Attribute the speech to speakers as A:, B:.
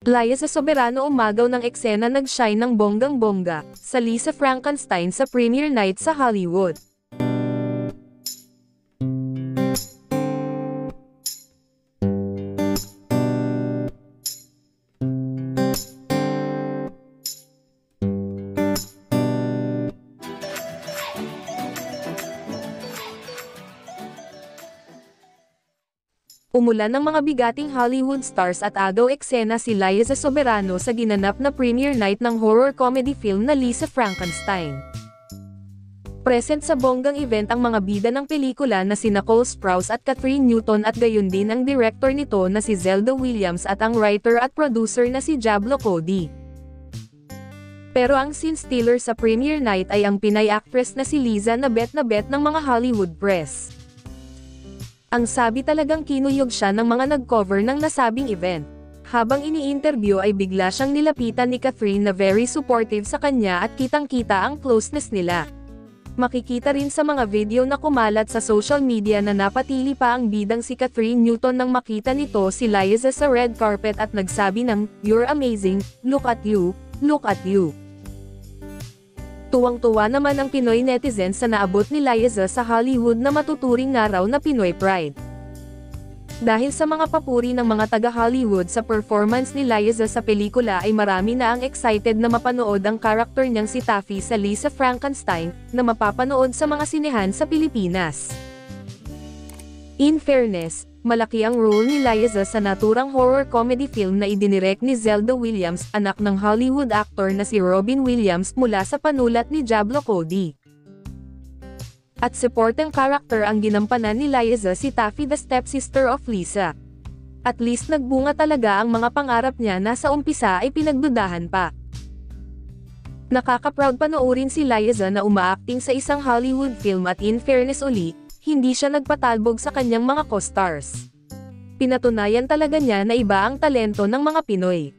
A: Liza Soberano umagaw ng eksena nag-shine ng bonggang-bongga sa Lisa Frankenstein sa premiere night sa Hollywood. Umulan ng mga bigating Hollywood stars at agaw eksena si Liza Soberano sa ginanap na premiere night ng horror comedy film na Lisa Frankenstein. Present sa bonggang event ang mga bida ng pelikula na sina Cole Sprouse at Kathryn Newton at gayon din ang director nito na si Zelda Williams at ang writer at producer na si Diablo Cody. Pero ang scene stealer sa premiere night ay ang Pinay actress na si Liza na bet ng mga Hollywood press. Ang sabi talagang kinuyog siya ng mga nag-cover ng nasabing event. Habang ini-interview ay bigla siyang nilapitan ni Kathryn na very supportive sa kanya at kitang-kita ang closeness nila. Makikita rin sa mga video na kumalat sa social media na napatili pa ang bidang si Kathryn Newton nang makita nito si Liza sa red carpet at nagsabi ng, "You're amazing, look at you, look at you." Tuwang-tuwa naman ang Pinoy netizens sa naabot ni Liza sa Hollywood na matuturing nga raw na Pinoy pride. Dahil sa mga papuri ng mga taga-Hollywood sa performance ni Liza sa pelikula ay marami na ang excited na mapanood ang karakter niyang si Taffy sa Lisa Frankenstein, na mapapanood sa mga sinehan sa Pilipinas. In fairness, malaki ang role ni Liza sa naturang horror comedy film na idinirect ni Zelda Williams, anak ng Hollywood actor na si Robin Williams mula sa panulat ni Diablo Cody. At supporting character ang ginampanan ni Liza si Taffy, the stepsister of Lisa. At least nagbunga talaga ang mga pangarap niya na sa umpisa ay pinagdudahan pa. Nakaka-proud panoorin si Liza na umaacting sa isang Hollywood film at in fairness uli, hindi siya nagpatalbog sa kanyang mga co-stars. Pinatunayan talaga niya na iba ang talento ng mga Pinoy.